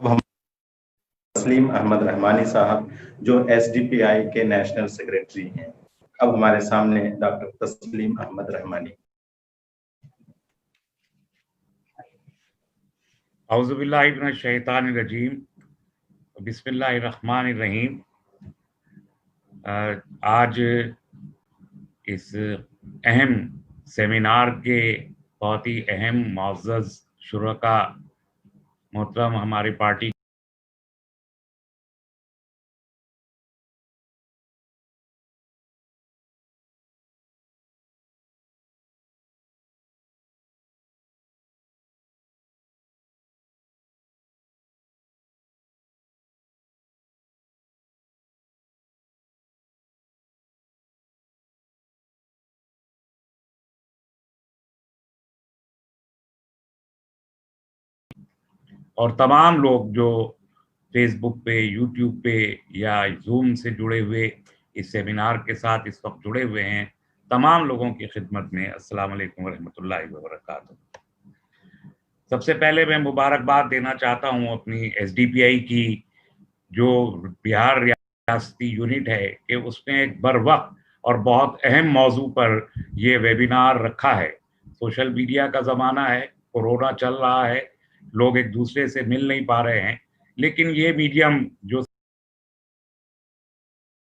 हम तस्लीम अहमद रहमानी साहब जो एसडीपीआई के नेशनल सेक्रेटरी हैं। अब हमारे सामने डॉक्टर तस्लीम अहमद रहमानी। औज़ुबिल्लाहि मिनश शैतानिर रजीम, बिस्मिल्लाहिर रहमानिर रहीम। आज इस अहम सेमिनार के बहुत ही अहम मुअज़्ज़ज़ शुरका मोहतरम हमारी पार्टी और तमाम लोग जो फेसबुक पे, यूट्यूब पे या ज़ूम से जुड़े हुए इस सेमिनार के साथ इस वक्त जुड़े हुए हैं, तमाम लोगों की खिदमत में अस्सलाम वालेकुम रहमतुल्लाहि व बरकातुहू। सबसे पहले मैं मुबारकबाद देना चाहता हूँ अपनी एसडीपीआई की जो बिहार रियासती यूनिट है कि उसने एक बर वक्त और बहुत अहम मौजू पर ये वेबिनार रखा है। सोशल मीडिया का ज़माना है, कोरोना चल रहा है, लोग एक दूसरे से मिल नहीं पा रहे हैं, लेकिन ये मीडियम जो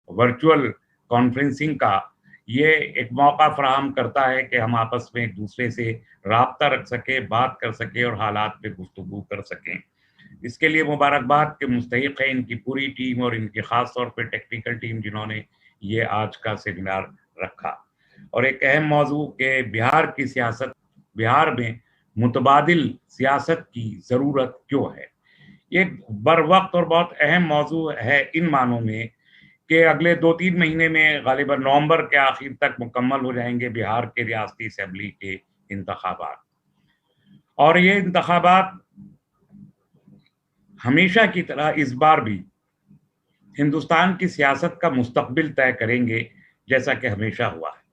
वर्चुअल कॉन्फ्रेंसिंग का, ये एक मौका फराहम करता है कि हम आपस में एक दूसरे से राब्ता रख सकें, बात कर सकें और हालात पे गुफ्तगू कर सकें। इसके लिए मुबारकबाद के मुस्तहिक है इनकी पूरी टीम और इनकी ख़ास तौर पे टेक्निकल टीम जिन्होंने ये आज का सेमिनार रखा। और एक अहम मौजू के बिहार की सियासत, बिहार में मुतबादिल सियासत की ज़रूरत क्यों है। ये बर वक्त और बहुत अहम मौजू है इन मानों में कि अगले 2-3 महीने में गालिबन नवंबर के आखिर तक मुकम्मल हो जाएंगे बिहार के रियासती असेंबली के इंतखाबात। और ये इंतखाबात हमेशा की तरह इस बार भी हिंदुस्तान की सियासत का मुस्तकबिल तय करेंगे, जैसा कि हमेशा हुआ है।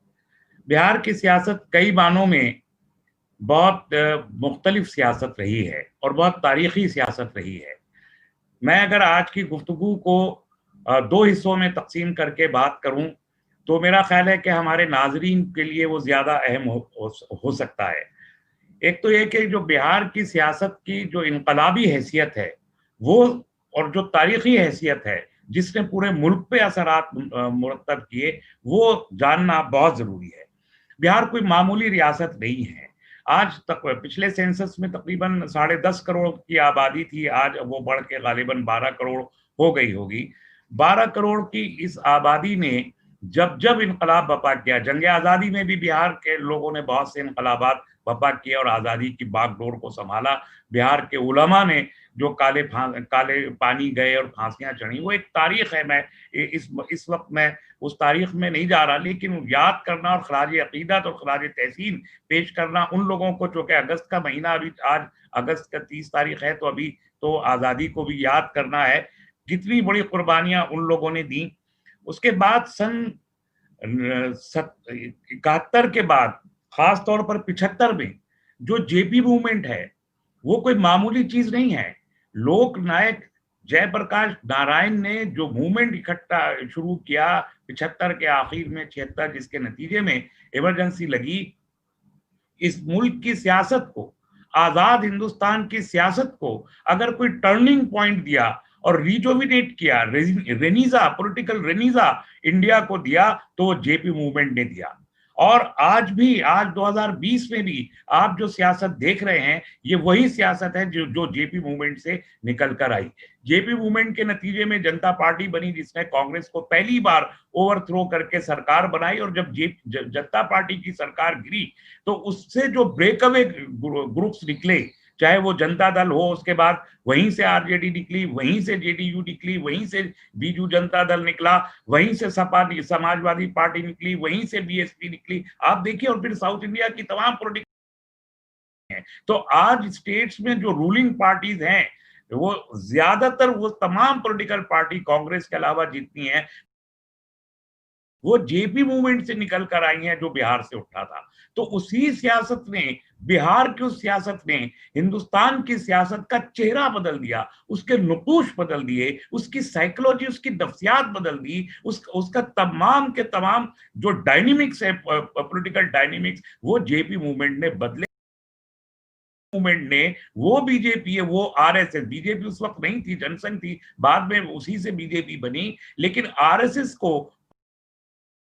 बिहार की सियासत कई मानों में बहुत मुख्तलिफ सियासत रही है और बहुत तारीखी सियासत रही है। मैं अगर आज की गुफ्तगू को 2 हिस्सों में तक़सीम करके बात करूं तो मेरा ख्याल है कि हमारे नाज़रीन के लिए वो ज़्यादा अहम हो सकता है। एक तो ये कि जो बिहार की सियासत की जो इनकलाबी हैसियत है वो, और जो तारीखी हैसियत है जिसने पूरे मुल्क पे असरात मुरतब किए, वो जानना बहुत ज़रूरी है। बिहार कोई मामूली रियासत नहीं है। आज तक पिछले सेंसस में तकरीबन 10.5 करोड़ की आबादी थी, आज वो बढ़ के गालिबन 12 करोड़ हो गई होगी। 12 करोड़ की इस आबादी ने जब जब इनकलाब बर्पा किया, जंग आज़ादी में भी बिहार के लोगों ने बहुत से इनकलाबात बर्पा किए और आज़ादी की बागडोर को संभाला। बिहार के उलमा ने जो काले पानी गए और फांसियां चढ़ी, वो एक तारीख है। मैं इस वक्त मैं उस तारीख में नहीं जा रहा, लेकिन याद करना और खराज अकीदत और खराज तहसीन पेश करना उन लोगों को, जो कि अगस्त का महीना, अभी आज अगस्त का 30 तारीख है, तो अभी तो आज़ादी को भी याद करना है, कितनी बड़ी कुर्बानियां उन लोगों ने दी। उसके बाद सन 71 के बाद, खास तौर पर 75 में जो जेपी मूवमेंट है, वो कोई मामूली चीज नहीं है। लोक नायक जयप्रकाश नारायण ने जो मूवमेंट इकट्ठा शुरू किया 75 के आखिर में 76, जिसके नतीजे में इमरजेंसी लगी, इस मुल्क की सियासत को, आजाद हिंदुस्तान की सियासत को अगर कोई टर्निंग पॉइंट दिया और रिजोविनेट किया, रेनीजा, पॉलिटिकल रेनीजा इंडिया को दिया, तो जेपी मूवमेंट ने दिया। और आज भी, आज 2020 में भी आप जो सियासत देख रहे हैं, ये वही सियासत है जो जेपी मूवमेंट से निकल कर आई। जेपी मूवमेंट के नतीजे में जनता पार्टी बनी, जिसने कांग्रेस को पहली बार ओवरथ्रो करके सरकार बनाई, और जब जनता पार्टी की सरकार गिरी तो उससे जो ब्रेकअवे ग्रुप्स निकले, चाहे वो जनता दल हो, उसके बाद वहीं से आरजेडी निकली, वहीं से जेडीयू निकली, वहीं से बीजू जनता दल निकला, वहीं से सपा समाजवादी पार्टी निकली, वहीं से बीएसपी निकली, आप देखिए, और फिर साउथ इंडिया की तमाम पॉलिटिक्स हैं। तो आज स्टेट्स में जो रूलिंग पार्टीज हैं, वो ज्यादातर, वो तमाम पॉलिटिकल पार्टी कांग्रेस के अलावा जितनी है, वो जेपी मूवमेंट से निकल कर आई हैं जो बिहार से उठा था। तो उसी सियासत ने, बिहार की उस सियासत ने हिंदुस्तान की सियासत का चेहरा बदल दिया, उसके नुकूश बदल दिए, उसकी साइकोलॉजी, उसकी नफ्सियात बदल दी, उसका तमाम के तमाम जो डायनेमिक्स है, पॉलिटिकल डायनेमिक्स, वो जेपी मूवमेंट ने बदले। मूवमेंट ने, वो बीजेपी है, वो आरएसएस, बीजेपी उस वक्त नहीं थी, जनसंघ थी, बाद में उसी से बीजेपी बनी, लेकिन आरएसएस को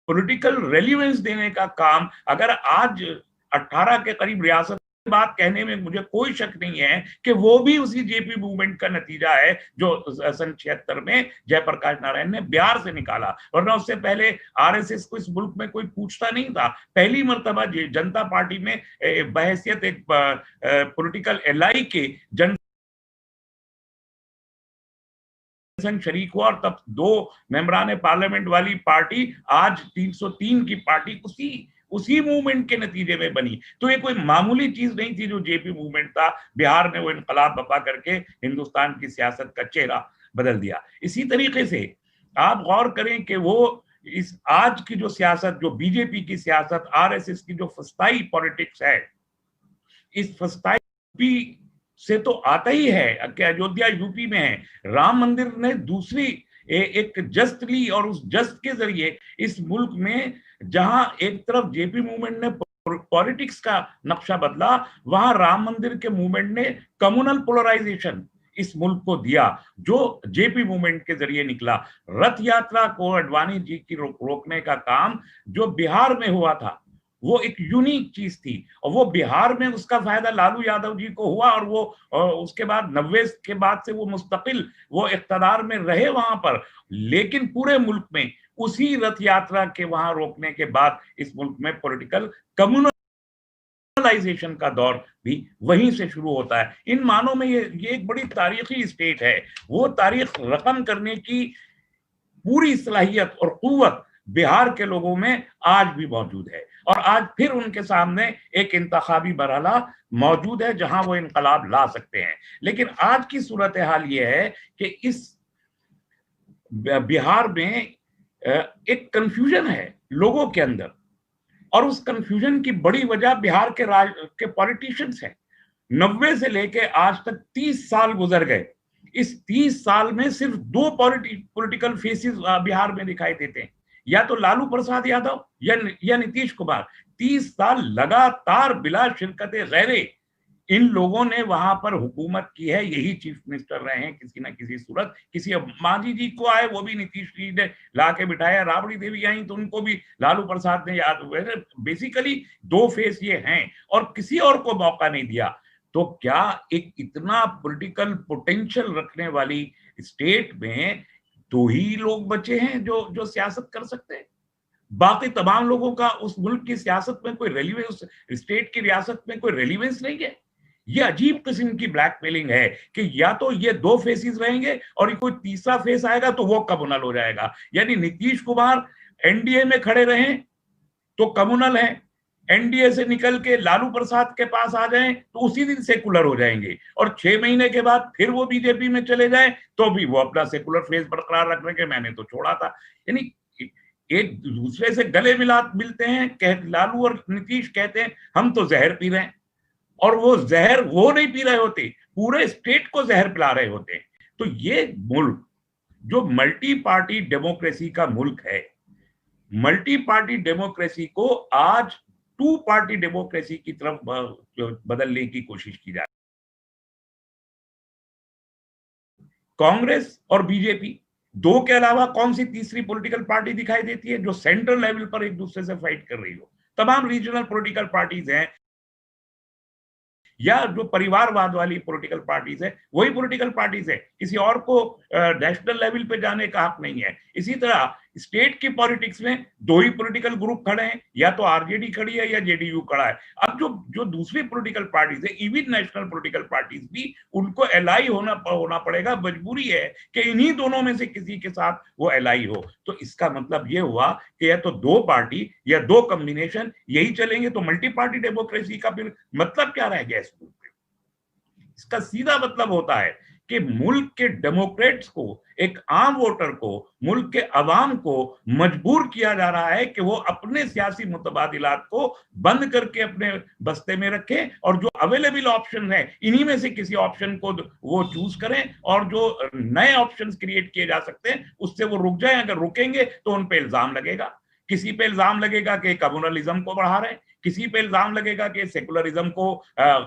पॉलिटिकल रेलिवेंस देने का काम, अगर आज 18 के करीब रियासत बात कहने में मुझे कोई शक नहीं है कि वो भी उसी जेपी मूवमेंट का नतीजा है जो सन 76 में जयप्रकाश नारायण ने बिहार से निकाला। वरना उससे पहले आरएसएस को इस मुल्क में कोई पूछता नहीं था। पहली मर्तबा जनता पार्टी में बहैसियत एक पॉलिटिकल एलाई के जनसंघ शरीक हुआ, और तब 2 मेंबरान पार्लियामेंट वाली पार्टी आज 303 की पार्टी उसी मूवमेंट के नतीजे में बनी। तो ये कोई मामूली चीज नहीं थी जो जेपी मूवमेंट था। बिहार ने वो इनकलाब बपा करके हिंदुस्तान की सियासत का चेहरा बदल दिया। इसी तरीके से आप गौर करें कि वो इस आज की जो सियासत, जो बीजेपी की सियासत, आरएसएस की जो फस्ताई पॉलिटिक्स है, इस फस्ताई से तो आता ही है कि अयोध्या यूपी में है, राम मंदिर ने दूसरी एक जस्त ली, और उस जस्त के जरिए इस मुल्क में जहां एक तरफ जेपी मूवमेंट ने पॉलिटिक्स का नक्शा बदला, वहां राम मंदिर के मूवमेंट ने कम्युनल पोलराइजेशन इस मुल्क को दिया, जो जेपी मूवमेंट के जरिए निकला। रथ यात्रा को अडवाणी जी की रोकने का काम जो बिहार में हुआ था, वो एक यूनिक चीज थी, और वो बिहार में उसका फायदा लालू यादव जी को हुआ, और वो उसके बाद 90 के बाद से वो मुस्तकिल वो इख्तदार में रहे वहां पर। लेकिन पूरे मुल्क में उसी रथ यात्रा के वहां रोकने के बाद इस मुल्क में पॉलिटिकल कम्युनलाइजेशन का दौर भी वहीं से शुरू होता है। इन मानों में ये एक बड़ी तारीखी स्टेट है। वो तारीख रकम करने की पूरी सलाहियत और कुव्वत बिहार के लोगों में आज भी मौजूद है, और आज फिर उनके सामने एक इंतखाबी मरहला मौजूद है जहां वो इनकलाब ला सकते हैं। लेकिन आज की सूरत हाल ये है कि इस बिहार में एक कंफ्यूजन है लोगों के अंदर, और उस कंफ्यूजन की बड़ी वजह बिहार के पॉलिटिशियंस हैं। 90 से लेके आज तक 30 साल गुजर गए। इस 30 साल में सिर्फ 2 पॉलिटिकल फेसेस बिहार में दिखाई देते हैं, या तो लालू प्रसाद यादव या नीतीश कुमार। 30 साल लगातार बिला शिरकत गैरे इन लोगों ने वहां पर हुकूमत की है, यही चीफ मिनिस्टर रहे हैं किसी ना किसी सूरत। किसी मांझी जी को आए, वो भी नीतीश जी ने ला के बिठाया, राबड़ी देवी आई तो उनको भी लालू प्रसाद ने याद हुए। बेसिकली 2 फेस ये हैं, और किसी और को मौका नहीं दिया। तो क्या एक इतना पॉलिटिकल पोटेंशियल रखने वाली स्टेट में 2 ही लोग बचे हैं जो सियासत कर सकते हैं? बाकी तमाम लोगों का उस मुल्क की सियासत में कोई रेलिवेंस, स्टेट की रियासत में कोई रेलिवेंस नहीं है। ये अजीब किस्म की ब्लैकमेलिंग है कि या तो ये 2 फेसेस रहेंगे और कोई तीसरा फेस आएगा तो वो कम्युनल हो जाएगा। यानी नीतीश कुमार एनडीए में खड़े रहें तो कम्युनल है, एनडीए से निकल के लालू प्रसाद के पास आ जाएं तो उसी दिन सेकुलर हो जाएंगे, और 6 महीने के बाद फिर वो बीजेपी में चले जाएं तो भी वो अपना सेकुलर फेस बरकरार रखने के मैंने तो छोड़ा था। यानी एक दूसरे से गले मिलते हैं, लालू और नीतीश कहते हैं हम तो जहर पी रहे हैं, और वो जहर वो नहीं पी रहे होते, पूरे स्टेट को जहर पिला रहे होते हैं। तो ये मुल्क जो मल्टी पार्टी डेमोक्रेसी का मुल्क है, मल्टी पार्टी डेमोक्रेसी को आज 2 पार्टी डेमोक्रेसी की तरफ बदलने की कोशिश की जा रही है। कांग्रेस और बीजेपी 2 के अलावा कौन सी तीसरी पॉलिटिकल पार्टी दिखाई देती है जो सेंट्रल लेवल पर एक दूसरे से फाइट कर रही हो? तमाम रीजनल पॉलिटिकल पार्टीज हैं, या जो परिवारवाद वाली पॉलिटिकल पार्टीज है, वही पॉलिटिकल पार्टीज है। किसी और को नेशनल लेवल पे जाने का हक नहीं है। इसी तरह स्टेट की पॉलिटिक्स में 2 ही पॉलिटिकल ग्रुप खड़े हैं, या तो आरजेडी खड़ी है या जेडीयू खड़ा है। अब जो दूसरी पॉलिटिकल पार्टीज है, इवन नेशनल पॉलिटिकल पार्टीज भी, उनको एलाई होना पड़ेगा, मजबूरी है कि इन्हीं दोनों में से किसी के साथ वो एलाई हो। तो इसका मतलब ये हुआ कि या तो 2 पार्टी या 2 कॉम्बिनेशन यही चलेंगे। तो मल्टी पार्टी डेमोक्रेसी का फिर मतलब क्या रह गया इस मुल्क में? इसका सीधा मतलब होता है कि मुल्क के डेमोक्रेट्स को, एक आम वोटर को, मुल्क के अवाम को मजबूर किया जा रहा है कि वो अपने सियासी मुतबादिलात को बंद करके अपने बस्ते में रखें और जो अवेलेबल ऑप्शन है इन्हीं में से किसी ऑप्शन को वो चूज करें और जो नए ऑप्शंस क्रिएट किए जा सकते हैं उससे वो रुक जाएं। अगर रुकेंगे तो उन पे इल्जाम लगेगा, किसी पे इल्जाम लगेगा कि कम्युनलिज्म को बढ़ा रहे हैं, किसी पे इल्जाम लगेगा कि सेकुलरिज्म को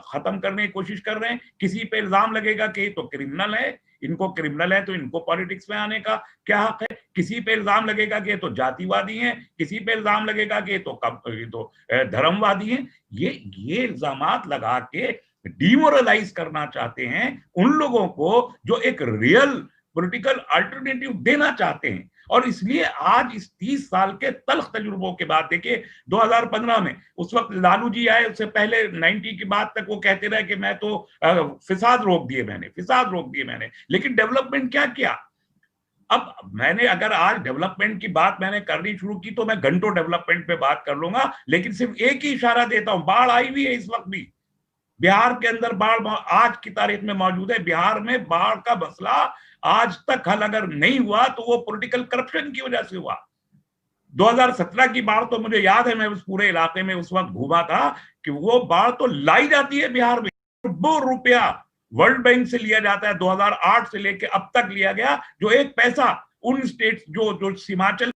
खत्म करने की कोशिश कर रहे हैं, किसी पे इल्जाम लगेगा कि तो क्रिमिनल है, इनको क्रिमिनल है तो इनको पॉलिटिक्स में आने का क्या हक है, किसी पे इल्जाम लगेगा कि तो जातिवादी हैं, किसी पे इल्जाम लगेगा कि तो धर्मवादी हैं। ये इल्जामात लगा के डिमोरलाइज करना चाहते हैं उन लोगों को जो एक रियल पॉलिटिकल अल्टरनेटिव देना चाहते हैं। और इसलिए आज इस 30 साल के तल्ख तजुर्बों के बाद देखिए 2015 में उस वक्त लालू जी आए, उससे पहले 90 की बात तक वो कहते रहे कि मैं तो फिसाद रोक दिए मैंने, लेकिन डेवलपमेंट क्या किया। अब मैंने अगर आज डेवलपमेंट की बात मैंने करनी शुरू की तो मैं घंटों डेवलपमेंट पे बात कर लूंगा, लेकिन सिर्फ एक ही इशारा देता हूं, बाढ़ आई हुई है इस वक्त भी बिहार के अंदर, बाढ़ आज की तारीख में मौजूद है। बिहार में बाढ़ का मसला आज तक हल अगर नहीं हुआ तो वो पॉलिटिकल करप्शन की वजह से हुआ। 2017 की बाढ़ तो मुझे याद है, मैं उस पूरे इलाके में उस वक्त घूमा था कि वो बाढ़ तो लाई जाती है बिहार में, अरबों रुपया वर्ल्ड बैंक से लिया जाता है, 2008 से लेके अब तक लिया गया, जो एक पैसा उन स्टेट्स जो सीमांचल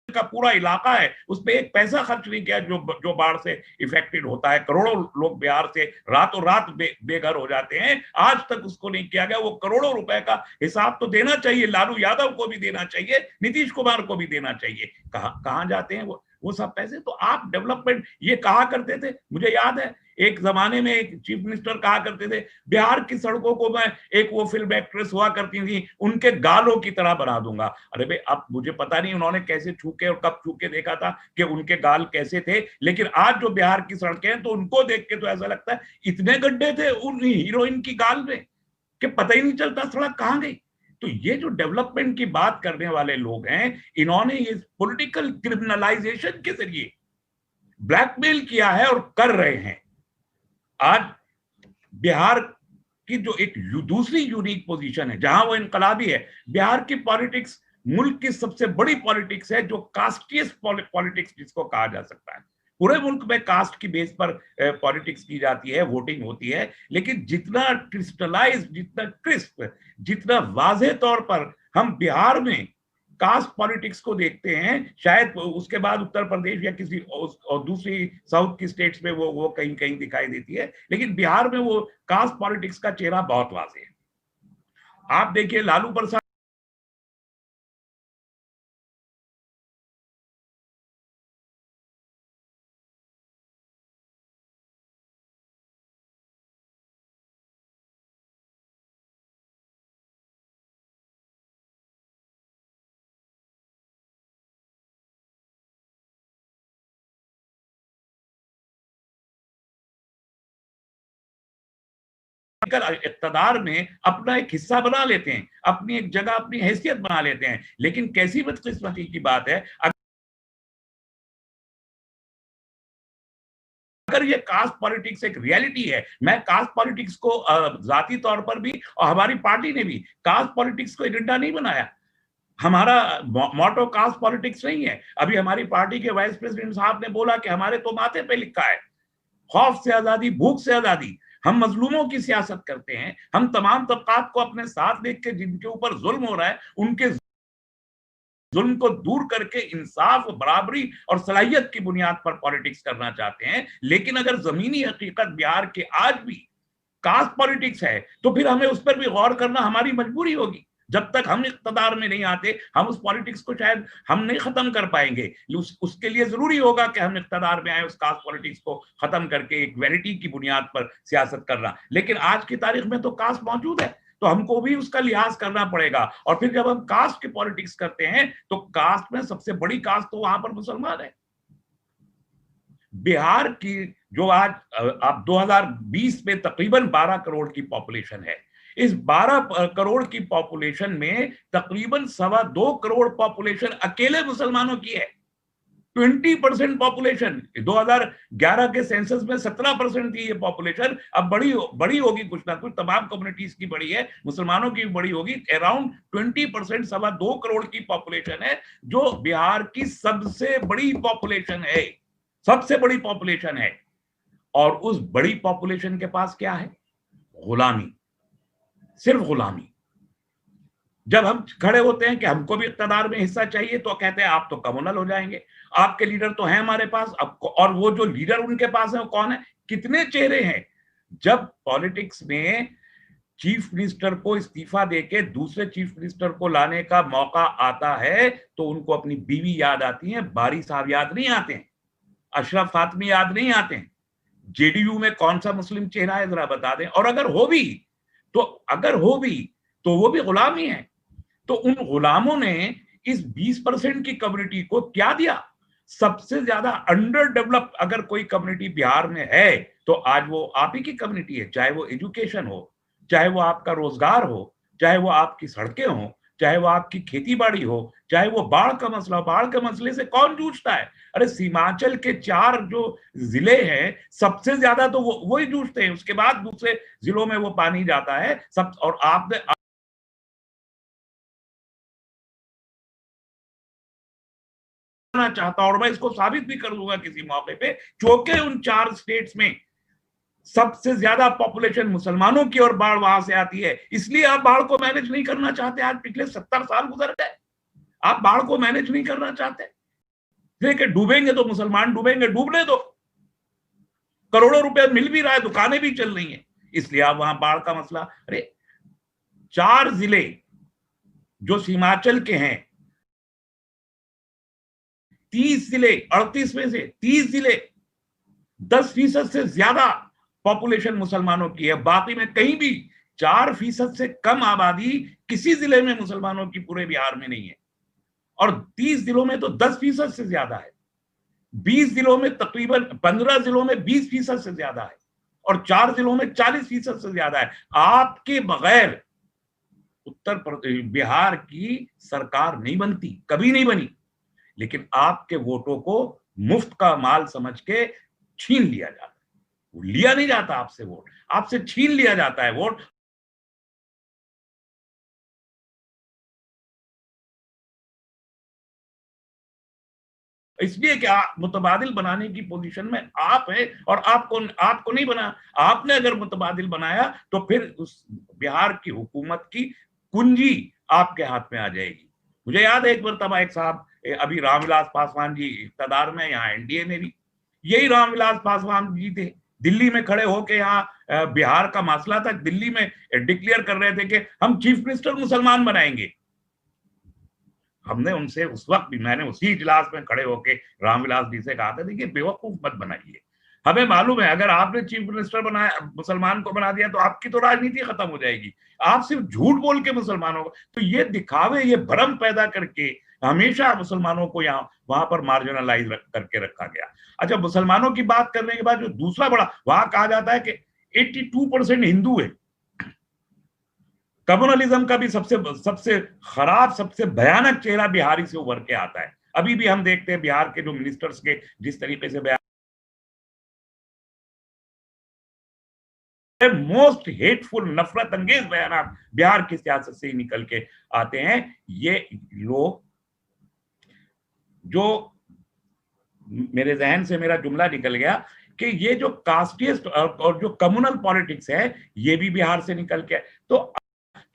का पूरा इलाका है उस पे एक पैसा खर्च नहीं किया जो बाढ़ से इफेक्टेड होता है। करोड़ों लोग बिहार से रातों रात बेघर हो जाते हैं, आज तक उसको नहीं किया गया। वो करोड़ों रुपए का हिसाब तो देना चाहिए, लालू यादव को भी देना चाहिए, नीतीश कुमार को भी देना चाहिए। कहां जाते हैं वो सब पैसे। तो आप डेवलपमेंट ये कहा करते थे, मुझे याद है एक जमाने में एक चीफ मिनिस्टर कहा करते थे बिहार की सड़कों को मैं, एक वो फिल्म एक्ट्रेस हुआ करती थी, उनके गालों की तरह बना दूंगा। अरे भाई अब मुझे पता नहीं उन्होंने कैसे छूके और कब छूके देखा था कि उनके गाल कैसे थे, लेकिन आज जो बिहार की सड़कें हैं तो उनको देख के तो ऐसा लगता है इतने गड्ढे थे उन हीरोइन की गाल में कि पता ही नहीं चलता सड़क कहां गई। तो ये जो डेवलपमेंट की बात करने वाले लोग हैं, इन्होंने ये पॉलिटिकल क्रिमिनलाइजेशन के जरिए ब्लैकमेल किया है और कर रहे हैं। आज बिहार की जो एक दूसरी यूनिक पोजीशन है जहां वो इनकलाबी है, बिहार की पॉलिटिक्स मुल्क की सबसे बड़ी पॉलिटिक्स है, जो कास्टियस पॉलिटिक्स जिसको कहा जा सकता है। पूरे मुल्क में कास्ट की बेस पर पॉलिटिक्स की जाती है, वोटिंग होती है, लेकिन जितना क्रिस्टलाइज, जितना क्रिस्प, जितना वाज़ेह तौर पर हम बिहार में कास्ट पॉलिटिक्स को देखते हैं, शायद उसके बाद उत्तर प्रदेश या किसी और दूसरी साउथ की स्टेट्स में वो कहीं कहीं दिखाई देती है, लेकिन बिहार में वो कास्ट पॉलिटिक्स का चेहरा बहुत वाज़ेह है। आप देखिए लालू प्रसाद इक़्तिदार में अपना एक हिस्सा बना लेते हैं, अपनी एक जगह, अपनी हैसियत बना लेते हैं। लेकिन कैसी बदकिस्मती की बात है, अगर ये कास्ट पॉलिटिक्स एक रियलिटी है, मैं कास्ट पॉलिटिक्स को जाती तौर पर भी, और हमारी पार्टी ने भी कास्ट पॉलिटिक्स को एजेंडा नहीं बनाया। हमारा मोटो कास्ट पॉलिटिक्स नहीं है। अभी हमारी पार्टी के वाइस प्रेसिडेंट साहब ने बोला कि हमारे तो माथे पे लिखा है, खौफ से आजादी, भूख से आजादी। हम मजलूमों की सियासत करते हैं, हम तमाम तबकात को अपने साथ देख के जिनके ऊपर जुल्म हो रहा है उनके जुल्म को दूर करके इंसाफ, बराबरी और सलाहियत की बुनियाद पर पॉलिटिक्स करना चाहते हैं। लेकिन अगर जमीनी हकीकत बिहार के आज भी कास्ट पॉलिटिक्स है तो फिर हमें उस पर भी गौर करना हमारी मजबूरी होगी। जब तक हम इक़्तिदार में नहीं आते, हम उस पॉलिटिक्स को शायद हम नहीं खत्म कर पाएंगे। उसके लिए जरूरी होगा कि हम इक़्तिदार में आए, उस कास्ट पॉलिटिक्स को खत्म करके एक वैलिटी की बुनियाद पर सियासत करना। लेकिन आज की तारीख में तो कास्ट मौजूद है, तो हमको भी उसका लिहाज करना पड़ेगा। और फिर जब हम कास्ट की पॉलिटिक्स करते हैं तो कास्ट में सबसे बड़ी कास्ट तो वहां पर मुसलमान है। बिहार की जो आज आप 2020 में तकरीबन 12 करोड़ की पॉपुलेशन है, इस 12 करोड़ की पॉपुलेशन में तकरीबन 2.25 करोड़ पॉपुलेशन अकेले मुसलमानों की है। 20% पॉपुलेशन, 2011 के सेंसस में 17% थी ये पॉपुलेशन, अब बड़ी होगी कुछ ना कुछ, तमाम कम्युनिटीज की बड़ी है, मुसलमानों की भी बड़ी होगी, अराउंड 20%, 2.25 करोड़ की पॉपुलेशन है, जो बिहार की सबसे बड़ी पॉपुलेशन है, सबसे बड़ी पॉपुलेशन है। और उस बड़ी पॉपुलेशन के पास क्या है? गुलामी, सिर्फ गुलामी। जब हम खड़े होते हैं कि हमको भी इक़्तिदार में हिस्सा चाहिए, तो कहते हैं आप तो कम्युनल हो जाएंगे, आपके लीडर तो हैं हमारे पास, अब और वो जो लीडर उनके पास है वो कौन है? कितने चेहरे हैं? जब पॉलिटिक्स में चीफ मिनिस्टर को इस्तीफा देके दूसरे चीफ मिनिस्टर को लाने का मौका आता है तो उनको अपनी बीवी याद आती है, बारी साहब याद नहीं आते हैं, अशरफ फातमी याद नहीं आते हैं। जेडीयू में कौन सा मुस्लिम चेहरा है जरा बता दें, और अगर हो भी तो वो भी गुलाम ही है। तो उन गुलामों ने इस 20% की कम्युनिटी को क्या दिया? सबसे ज्यादा अंडर डेवलप अगर कोई कम्युनिटी बिहार में है तो आज वो आप ही की कम्युनिटी है, चाहे वो एजुकेशन हो, चाहे वो आपका रोजगार हो, चाहे वो आपकी सड़कें हो, चाहे वो आपकी खेती बाड़ी हो, चाहे वो बाढ़ का मसला हो। बाढ़ के मसले से कौन जूझता है? अरे सीमांचल के 4 जो जिले हैं सबसे ज्यादा तो वो ही जूझते हैं, उसके बाद दूसरे जिलों में वो पानी जाता है सब। और आपने चाहता, और मैं इसको साबित भी कर दूंगा किसी मौके पे, चौके उन 4 स्टेट्स में सबसे ज्यादा पॉपुलेशन मुसलमानों की और बाढ़ वहां से आती है। इसलिए आप बाढ़ को मैनेज नहीं करना चाहते। आज पिछले 70 साल गुजर गए, आप बाढ़ को मैनेज नहीं करना चाहते। देखिए डूबेंगे तो मुसलमान डूबेंगे, डूबने दो, करोड़ों रुपए मिल भी रहा है, दुकानें भी चल रही हैं, इसलिए आप वहां बाढ़ का मसला। अरे 4 जिले जो सीमांचल के हैं, 30 जिले, 38 में से 30 जिले 10% से ज्यादा पॉपुलेशन मुसलमानों की है, बाकी में कहीं भी 4% से कम आबादी किसी जिले में मुसलमानों की पूरे बिहार में नहीं है। और 30 जिलों में तो 10% से ज्यादा है, 20 जिलों में तकरीबन 15 जिलों में 20% से ज्यादा है, और 4 जिलों में 40% से ज्यादा है। आपके बगैर उत्तर प्रदेश बिहार की सरकार नहीं बनती, कभी नहीं बनी, लेकिन आपके वोटों को मुफ्त का माल समझ के छीन लिया जाता है। लिया नहीं जाता आपसे वोट, आपसे छीन लिया जाता है वोट। इसलिए कि मुतबादिल बनाने की पोजीशन में आप है, और आपको नहीं बना। आपने अगर मुतबादिल बनाया तो फिर उस बिहार की हुकूमत की कुंजी आपके हाथ में आ जाएगी। मुझे याद है एक मरतबा एक साहब, अभी रामविलास पासवान जी इक़्तिदार में, यहाँ एनडीए में भी यही रामविलास पासवान जी थे, दिल्ली में खड़े होके यहाँ बिहार का मसला था, दिल्ली में डिक्लेयर कर रहे थे कि हम चीफ मिनिस्टर मुसलमान बनाएंगे। हमने उनसे उस वक्त भी, मैंने उसी इजलास में खड़े होके रामविलास जी से कहा था, देखिए बेवकूफ मत बनाइए, हमें मालूम है अगर आपने चीफ मिनिस्टर बनाया, मुसलमान को बना दिया तो आपकी तो राजनीति खत्म हो जाएगी। आप सिर्फ झूठ बोल के मुसलमानों को, तो ये दिखावे, ये भ्रम पैदा करके हमेशा मुसलमानों को यहाँ वहां पर मार्जिनलाइज करके रखा गया। अच्छा, मुसलमानों की बात करने के बाद जो दूसरा बड़ा, वहां कहा जाता है कि 82% हिंदू है। कम्युनलिज्म का भी सबसे खराब, सबसे भयानक चेहरा बिहारी से उभर के आता है। अभी भी हम देखते हैं बिहार के जो मिनिस्टर्स के जिस तरीके से मोस्ट हेटफुल, नफरत अंगेज बयान बिहार की सियासत से ही निकल के आते हैं। ये लोग, जो मेरे जहन से मेरा जुमला निकल गया कि ये जो कास्टिस्ट और जो कम्युनल पॉलिटिक्स है, ये भी बिहार से निकल के, तो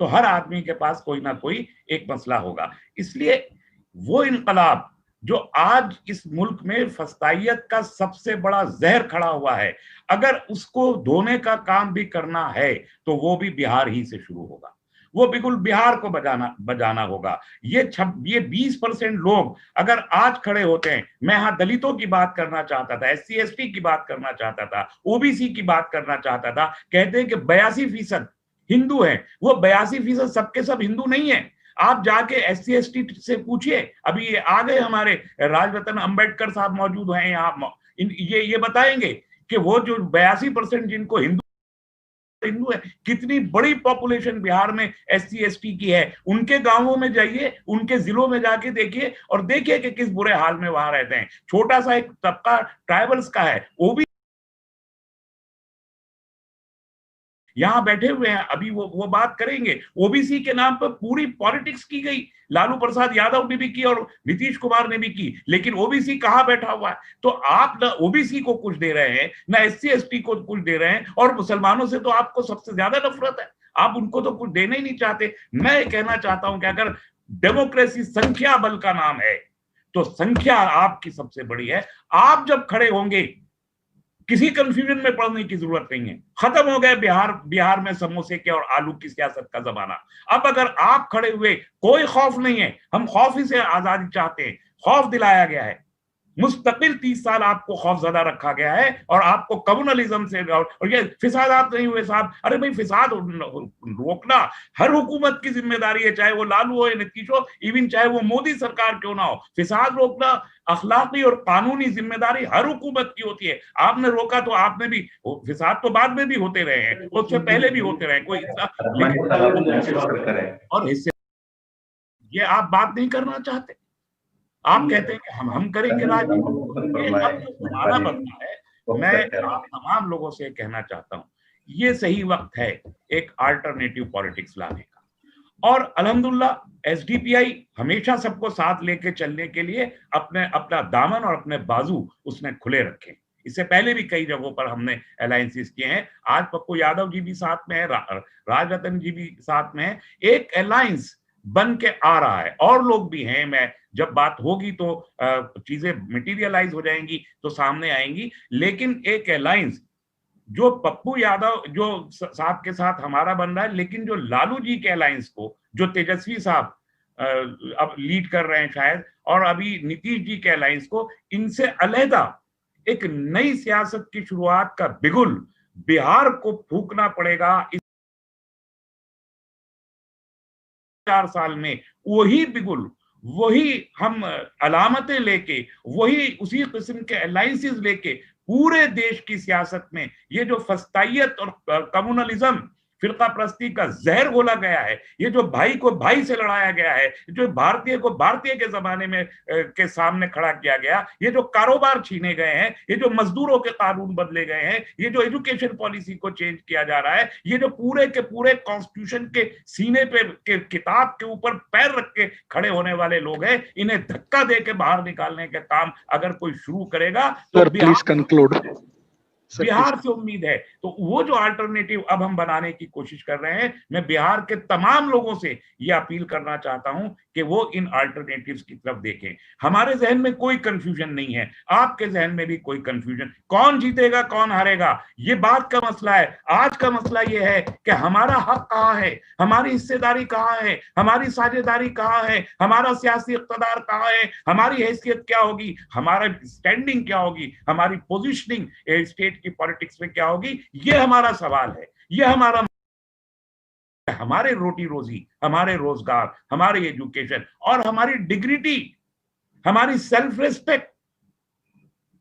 हर आदमी के पास कोई ना कोई एक मसला होगा। इसलिए वो इनकलाब जो आज इस मुल्क में फस्तायत का सबसे बड़ा जहर खड़ा हुआ है, अगर उसको धोने का काम भी करना है तो वो भी बिहार ही से शुरू होगा, वो बिल्कुल बिहार को बजाना होगा। ये 20% लोग अगर आज खड़े होते हैं, मैं यहाँ दलितों की बात करना चाहता था, SC ST की बात करना चाहता था, OBC की बात करना चाहता था, कहते हैं कि 82% हिंदू हैं, वो 82% सबके सब हिंदू नहीं है। आप जाके SC ST से पूछिए, अभी आ गए हमारे राजरत्न अंबेडकर साहब मौजूद हैं यहाँ, ये बताएंगे कि वो जो 82% जिनको हिंदू हिंदू है। कितनी बड़ी पॉपुलेशन बिहार में SC ST की है। उनके गांवों में जाइए, उनके जिलों में जाके देखिए और देखिए कि किस बुरे हाल में वहां रहते हैं। छोटा सा एक तबका ट्राइबल्स का है, वो भी यहां बैठे हुए हैं। अभी वो बात करेंगे। ओबीसी के नाम पर पूरी पॉलिटिक्स की गई, लालू प्रसाद यादव ने भी की और नीतीश कुमार ने भी की, लेकिन ओबीसी कहां बैठा हुआ है? तो आप ना ओबीसी को कुछ दे रहे हैं, ना SC ST को कुछ दे रहे हैं, और मुसलमानों से तो आपको सबसे ज्यादा नफरत है। आप उनको तो कुछ देना ही नहीं चाहते। मैं कहना चाहता हूं कि अगर डेमोक्रेसी संख्या बल का नाम है तो संख्या आपकी सबसे बड़ी है। आप जब खड़े होंगे, किसी कंफ्यूजन में पड़ने की जरूरत नहीं है। खत्म हो गए बिहार में समोसे के और आलू की सियासत का जमाना। अब अगर आप खड़े हुए, कोई खौफ नहीं है, हम खौफ ही से आजादी चाहते हैं। खौफ दिलाया गया है, मुस्तकिल 30 साल आपको खौफजदा रखा गया है, और आपको कम्युनलिज्म से, और ये फिसादात नहीं हुए साहब। अरे भाई, फिसाद रोकना हर हुकूमत की जिम्मेदारी है, चाहे वो लालू हो या नीतीश हो, इवन चाहे वो मोदी सरकार क्यों ना हो। फिसाद रोकना अखलाकी और कानूनी जिम्मेदारी हर हुकूमत की होती है। आपने रोका तो आपने भी, फिसाद तो बाद में भी होते रहे हैं, उससे पहले भी होते रहे, कोई और हिस्से ये आप बात नहीं करना चाहते। आप कहते हैं कि हम करेंगे राजनीति। जमाना बदला है। मैं आप तमाम लोगों से कहना चाहता हूं, ये सही वक्त है एक अल्टरनेटिव पॉलिटिक्स लाने का। और अल्हम्दुलिल्लाह SDPI हमेशा सबको साथ लेके चलने के लिए अपना दामन और अपने बाजू उसने खुले रखे। इससे पहले भी कई जगहों पर हमने अलायंसेस किए हैं। आज पप्पू यादव जी भी साथ में है, राजरतन जी भी साथ में है। एक अलायंस बन के आ रहा है, और लोग भी हैं। मैं जब बात होगी तो चीजें मटेरियलाइज हो जाएंगी तो सामने आएंगी। लेकिन एक अलायंस जो पप्पू यादव जो साहब के साथ हमारा बन रहा है, लेकिन जो लालू जी के अलायंस को जो तेजस्वी साहब अब लीड कर रहे हैं शायद, और अभी नीतीश जी के अलायंस को, इनसे अलहदा एक नई सियासत की शुरुआत का बिगुल बिहार को फूकना पड़ेगा। इस 4 साल में वही बिगुल, वही हम अलामतें लेके, वही उसी किस्म के अलायंसेस लेके पूरे देश की सियासत में ये जो फस्तायत और कम्युनलिज्म, फिरका प्रस्ती का जहर घोला गया है, ये जो भाई को भाई से लड़ाया गया है, जो भारतीय को भारतीय के जमाने में के सामने खड़ा किया गया, ये जो कारोबार छीने गए हैं, ये जो मजदूरों के कानून बदले गए हैं, ये जो एजुकेशन पॉलिसी को चेंज किया जा रहा है, ये जो पूरे के पूरे कॉन्स्टिट्यूशन के सीने पे के किताब के ऊपर पैर रख के खड़े होने वाले लोग हैं, इन्हें धक्का दे के बाहर निकालने का काम अगर कोई शुरू करेगा तो बिहार से उम्मीद है। तो वो जो अल्टरनेटिव अब हम बनाने की कोशिश कर रहे हैं, मैं बिहार के तमाम लोगों से ये अपील करना चाहता हूं कि वो इन अल्टरनेटिव्स की तरफ देखें। हमारे जहन में कोई कंफ्यूजन नहीं है, आपके जहन में भी कोई कंफ्यूजन, कौन जीतेगा कौन हारेगा ये बात का मसला है। आज का मसला ये है कि हमारा हक कहाँ है, हमारी हिस्सेदारी कहाँ है, हमारी साझेदारी कहाँ है, हमारा सियासी इक़्तिदार कहाँ है, हमारी हैसियत क्या होगी, हमारा स्टैंडिंग क्या होगी, हमारी पोजिशनिंग स्टेट की पॉलिटिक्स में क्या होगी, ये हमारा सवाल है। ये हमारे रोटी रोजी, हमारे रोजगार, हमारी एजुकेशन और हमारी डिग्निटी, हमारी सेल्फ रिस्पेक्ट,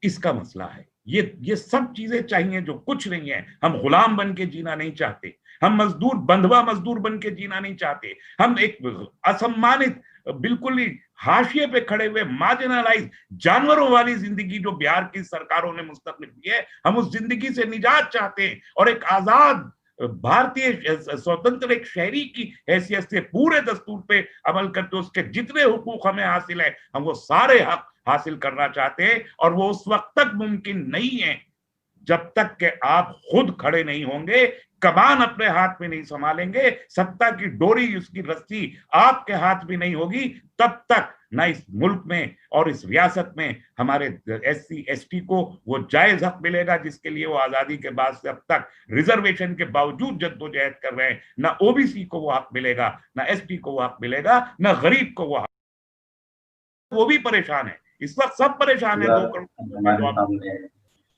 इसका मसला है। ये सब चीजें चाहिए जो कुछ नहीं है। हम गुलाम बन के जीना नहीं चाहते, हम मजदूर, बंधवा मजदूर बन के जीना नहीं चाहते, हम एक असम्मानित, बिल्कुल ही हाशिए पे खड़े हुए मार्जिनलाइज जानवरों वाली जिंदगी जो बिहार की सरकारों ने मुस्तकिल की है, हम उस जिंदगी से निजात चाहते हैं और एक आजाद भारतीय स्वतंत्र एक शहरी की हैसियत से पूरे दस्तूर पे अमल करते उसके जितने हुकूक हमें हासिल है, हम वो सारे हक हासिल करना चाहते हैं। और वो उस वक्त तक मुमकिन नहीं है जब तक कि आप खुद खड़े नहीं होंगे, कमान अपने हाथ में नहीं संभालेंगे, सत्ता की डोरी, उसकी रस्सी आपके हाथ में नहीं होगी, तब तक ना इस मुल्क में और इस रियासत में हमारे SC ST को वो जायज हक मिलेगा जिसके लिए वो आजादी के बाद से अब तक रिजर्वेशन के बावजूद जद्दोजहद कर रहे हैं। ना OBC को वो हक मिलेगा, ना ST को वो हक मिलेगा, ना गरीब को वो हक। वो भी परेशान है, इस वक्त सब परेशान है। 2 करोड़।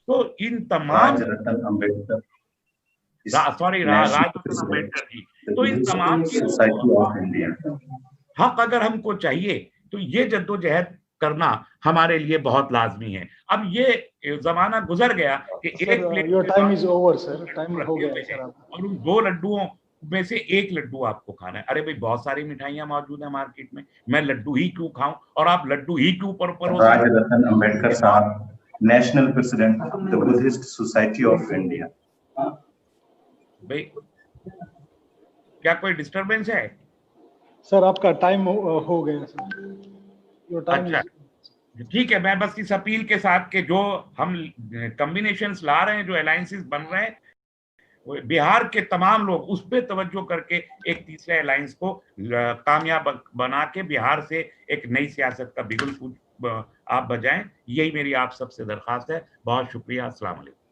तो इन तमाम राजरतन अम्बेडकर जी, तो इन तमाम हक अगर हमको चाहिए तो ये जद्दोजहद करना हमारे लिए बहुत लाजमी है। अब ये जमाना गुजर गया कि एक plate your time is over sir, time हो गया सर आपका। और उन 2 लड्डुओं में से 1 लड्डू आपको खाना है। अरे भाई बहुत सारी मिठाइयां मौजूद है मार्केट में, मैं लड्डू ही क्यों खाऊं और आप लड्डू ही क्यों परोसे? राजरतन अंबेडकर साहब, national president the Buddhist society of India. भाई क्या कोई डिस्टरबेंस है? सर आपका टाइम हो गया सर, योर टाइम। अच्छा ठीक है, मैं बस इस अपील के साथ कि जो हम कॉम्बिनेशंस ला रहे हैं, जो अलायंसेस बन रहे हैं, वो बिहार के तमाम लोग उस पर तवज्जो करके एक तीसरे अलायंस को कामयाब बना के बिहार से एक नई सियासत का बिगुल आप बजाएं। यही मेरी आप सबसे दरख्वास्त है। बहुत शुक्रिया। अस्सलाम वालेकुम।